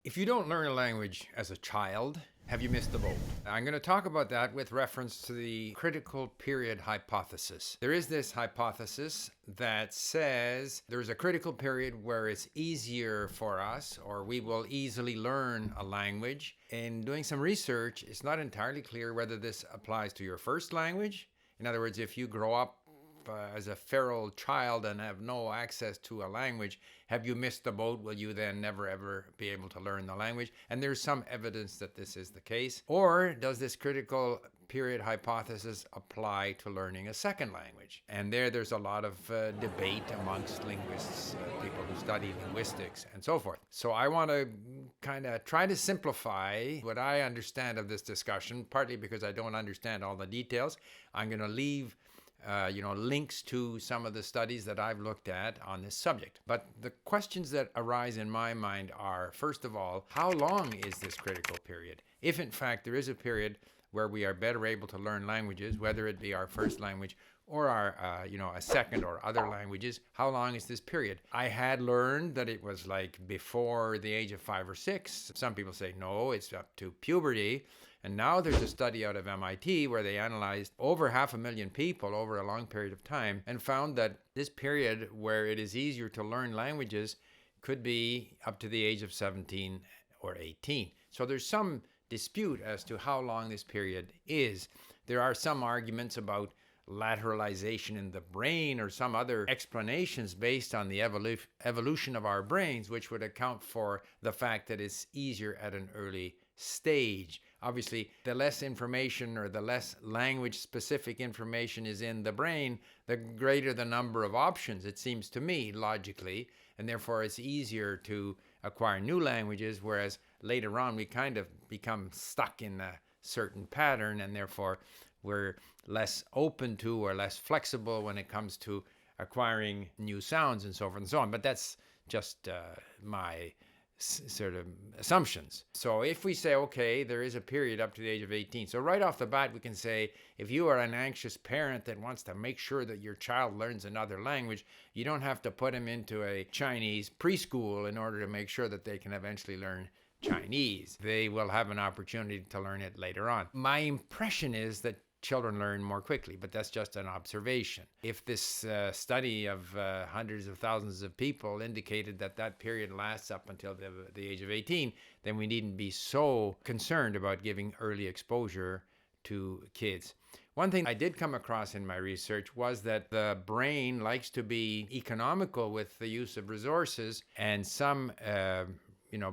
If you don't learn a language as a child, have you missed the boat? I'm going to talk about that with reference to the critical period hypothesis. There is this hypothesis that says there's a critical period where it's easier for us, or we will easily learn a language. In doing some research, it's not entirely clear whether this applies to your first language. In other words, if you grow up as a feral child and have no access to a language, have you missed the boat? Will you then never ever be able to learn the language? And there's some evidence that this is the case. Or does this critical period hypothesis apply to learning a second language? And there's a lot of debate amongst linguists, people who study linguistics and so forth. So I want to kind of try to simplify what I understand of this discussion, partly because I don't understand all the details. I'm going to leave links to some of the studies that I've looked at on this subject. But the questions that arise in my mind are, first of all, how long is this critical period? If in fact there is a period where we are better able to learn languages, whether it be our first language or our, a second or other languages, how long is this period? I had learned that it was like before the age of 5 or 6. Some people say, no, it's up to puberty. And now there's a study out of MIT where they analyzed over 500,000 people over a long period of time and found that this period where it is easier to learn languages could be up to the age of 17 or 18. So there's some dispute as to how long this period is. There are some arguments about lateralization in the brain or some other explanations based on the evolution of our brains, which would account for the fact that it's easier at an early stage. Obviously, the less information or the less language-specific information is in the brain, the greater the number of options, it seems to me, logically, and therefore it's easier to acquire new languages, whereas later on we kind of become stuck in a certain pattern, and therefore we're less open to or less flexible when it comes to acquiring new sounds and so forth and so on. But that's just my sort of assumptions. So if we say, okay, there is a period up to the age of 18. So right off the bat, we can say, if you are an anxious parent that wants to make sure that your child learns another language, you don't have to put him into a Chinese preschool in order to make sure that they can eventually learn Chinese. They will have an opportunity to learn it later on. My impression is that children learn more quickly, but that's just an observation. If this study of hundreds of thousands of people indicated that that period lasts up until the age of 18, then we needn't be so concerned about giving early exposure to kids. One thing I did come across in my research was that the brain likes to be economical with the use of resources, and some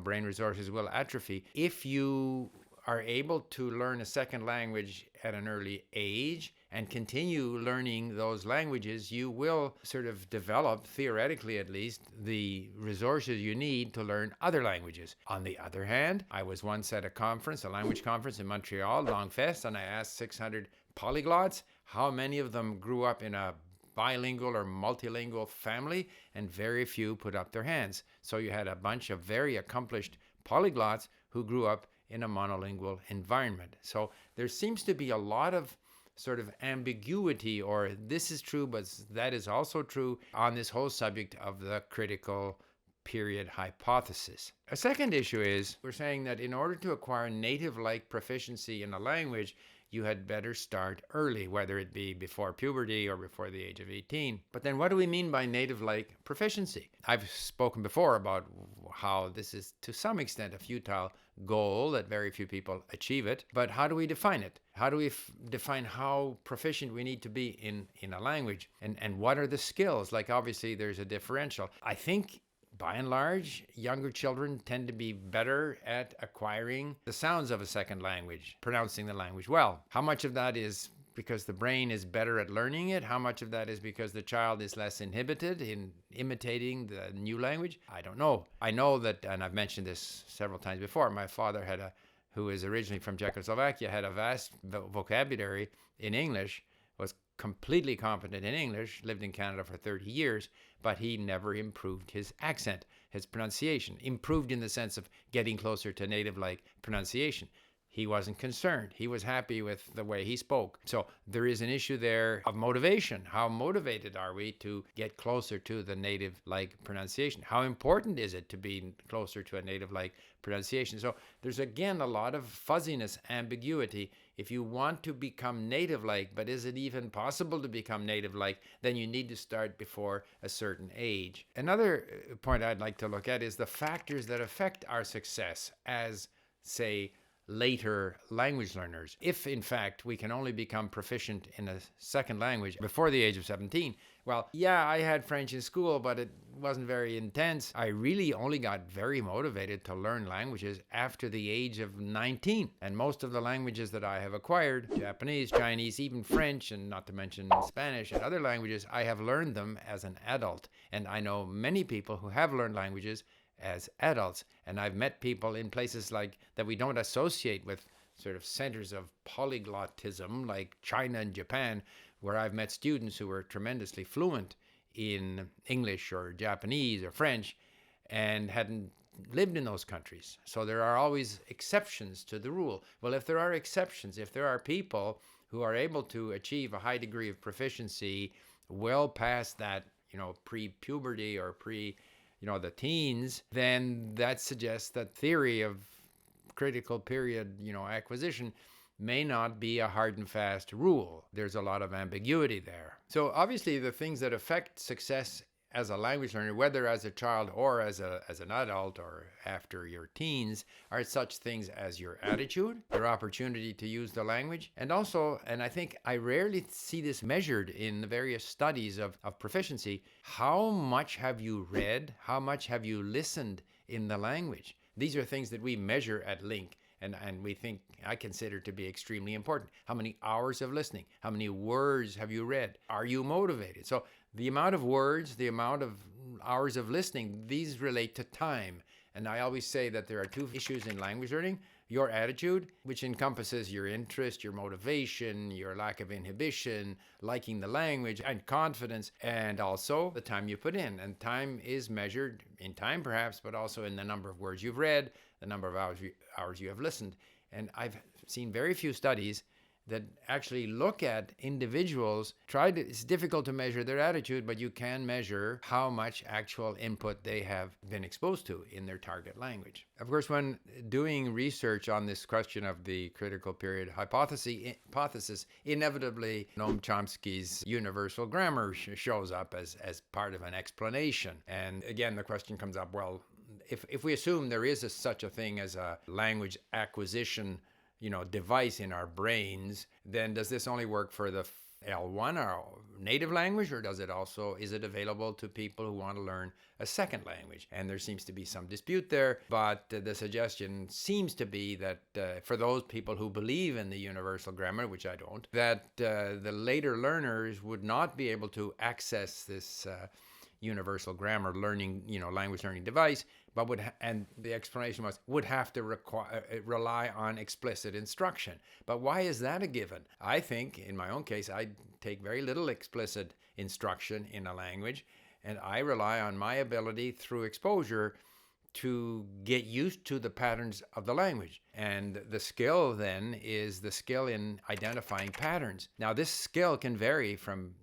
brain resources will atrophy. If you are able to learn a second language at an early age and continue learning those languages, you will sort of develop, theoretically at least, the resources you need to learn other languages. On the other hand, I was once at a language conference in Montreal, Longfest, and I asked 600 polyglots how many of them grew up in a bilingual or multilingual family, and very few put up their hands. So you had a bunch of very accomplished polyglots who grew up in a monolingual environment. So there seems to be a lot of sort of ambiguity, or this is true, but that is also true, on this whole subject of the critical period hypothesis. A second issue is we're saying that in order to acquire native-like proficiency in a language, you had better start early, whether it be before puberty or before the age of 18. But then what do we mean by native-like proficiency? I've spoken before about how this is to some extent a futile goal, that very few people achieve it. But how do we define it? How do we define how proficient we need to be in a language? And what are the skills? Like, obviously, there's a differential. I think by and large, younger children tend to be better at acquiring the sounds of a second language, pronouncing the language well. How much of that is because the brain is better at learning it? How much of that is because the child is less inhibited in imitating the new language? I don't know. I know that, and I've mentioned this several times before, my father who is originally from Czechoslovakia, had a vast vocabulary in English, was completely competent in English, lived in Canada for 30 years, but he never improved his accent, his pronunciation. Improved in the sense of getting closer to native-like pronunciation. he wasn't concerned. He was happy with the way he spoke. So there is an issue there of motivation. How motivated are we to get closer to the native-like pronunciation? How important is it to be closer to a native-like pronunciation? So there's, again, a lot of fuzziness, ambiguity. If you want to become native-like, but is it even possible to become native-like, then you need to start before a certain age. Another point I'd like to look at is the factors that affect our success as, say, later language learners. If, in fact, we can only become proficient in a second language before the age of 17, well, yeah, I had French in school, but it wasn't very intense. I really only got very motivated to learn languages after the age of 19. And most of the languages that I have acquired, Japanese, Chinese, even French, and not to mention Spanish and other languages, I have learned them as an adult. And I know many people who have learned languages as adults. And I've met people in places like that we don't associate with sort of centers of polyglottism like China and Japan, where I've met students who were tremendously fluent in English or Japanese or French and hadn't lived in those countries. So there are always exceptions to the rule. Well, if there are exceptions, if there are people who are able to achieve a high degree of proficiency well past that, pre-puberty or the teens, then that suggests that theory of critical period, acquisition may not be a hard and fast rule. There's a lot of ambiguity there. So obviously the things that affect success as a language learner, whether as a child or as an adult or after your teens, are such things as your attitude, your opportunity to use the language, and also, and I think I rarely see this measured in the various studies of proficiency, how much have you read, how much have you listened in the language? These are things that we measure at Link, and we think, I consider to be extremely important. How many hours of listening? How many words have you read? Are you motivated? So the amount of words, the amount of hours of listening, these relate to time. And I always say that there are two issues in language learning. Your attitude, which encompasses your interest, your motivation, your lack of inhibition, liking the language, and confidence, and also the time you put in. And time is measured in time, perhaps, but also in the number of words you've read, the number of hours you have listened. And I've seen very few studies that actually look at individuals. It's difficult to measure their attitude, but you can measure how much actual input they have been exposed to in their target language. Of course, when doing research on this question of the critical period hypothesis, inevitably Noam Chomsky's universal grammar shows up as part of an explanation. And again, the question comes up, well, if we assume there is such a thing as a language acquisition device in our brains, then does this only work for the L1, our native language, or is it available to people who want to learn a second language? And there seems to be some dispute there, but the suggestion seems to be that for those people who believe in the universal grammar, which I don't, that the later learners would not be able to access this universal grammar learning, language learning device, but the explanation would have to rely on explicit instruction. But why is that a given? I think, in my own case, I take very little explicit instruction in a language, and I rely on my ability through exposure to get used to the patterns of the language. And the skill then is the skill in identifying patterns. Now, this skill can vary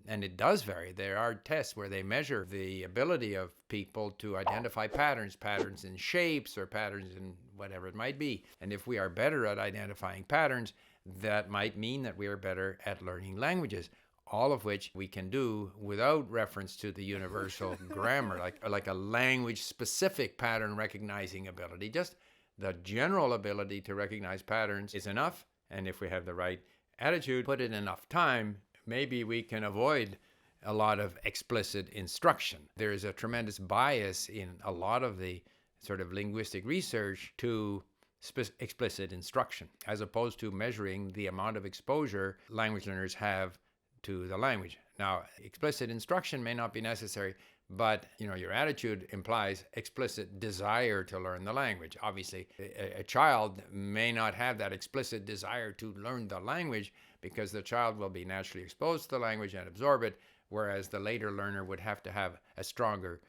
and it does vary. There are tests where they measure the ability of people to identify patterns in shapes or patterns in whatever it might be. And if we are better at identifying patterns, that might mean that we are better at learning languages. All of which we can do without reference to the universal grammar, like a language-specific pattern recognizing ability. Just the general ability to recognize patterns is enough, and if we have the right attitude, put in enough time, maybe we can avoid a lot of explicit instruction. There is a tremendous bias in a lot of the sort of linguistic research to explicit instruction, as opposed to measuring the amount of exposure language learners have to the language. Now, explicit instruction may not be necessary, but your attitude implies explicit desire to learn the language. Obviously, a child may not have that explicit desire to learn the language because the child will be naturally exposed to the language and absorb it, whereas the later learner would have to have a stronger,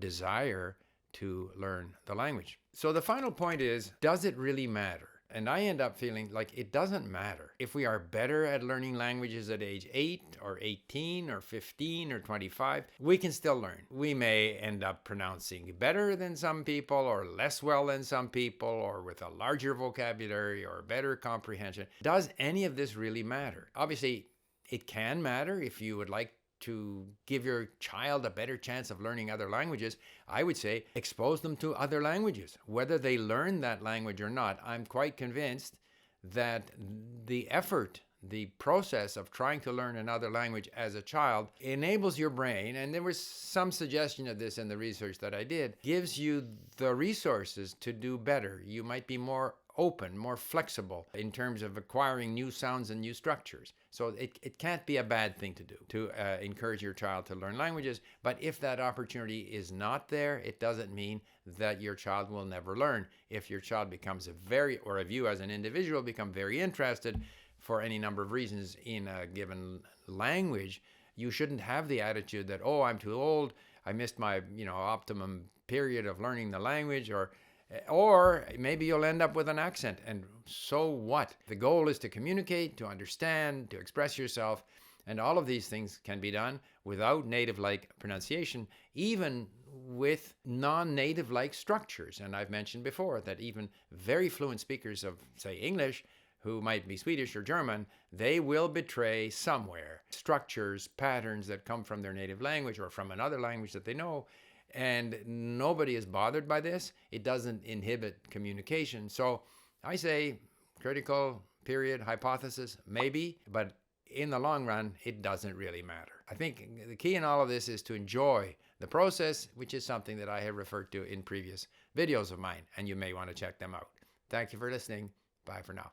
desire to learn the language. So the final point is, does it really matter And I end up feeling like it doesn't matter if we are better at learning languages at age 8 or 18 or 15 or 25, we can still learn. We may end up pronouncing better than some people or less well than some people or with a larger vocabulary or better comprehension. Does any of this really matter? Obviously, it can matter if you would like to give your child a better chance of learning other languages. I would say expose them to other languages. Whether they learn that language or not, I'm quite convinced that the effort, the process of trying to learn another language as a child enables your brain, and there was some suggestion of this in the research that I did, gives you the resources to do better. You might be more open, more flexible in terms of acquiring new sounds and new structures. So it can't be a bad thing to do, to encourage your child to learn languages. But if that opportunity is not there, it doesn't mean that your child will never learn. If your child becomes or if you as an individual become very interested for any number of reasons in a given language, you shouldn't have the attitude that, oh, I'm too old, I missed my optimum period of learning the language, or maybe you'll end up with an accent, and so what? The goal is to communicate, to understand, to express yourself, and all of these things can be done without native-like pronunciation, even with non-native-like structures. And I've mentioned before that even very fluent speakers of, say, English, who might be Swedish or German, they will betray somewhere structures, patterns that come from their native language or from another language that they know. And nobody is bothered by this. It doesn't inhibit communication. So I say critical period hypothesis, maybe, but in the long run, it doesn't really matter. I think the key in all of this is to enjoy the process, which is something that I have referred to in previous videos of mine, and you may want to check them out. Thank you for listening. Bye for now.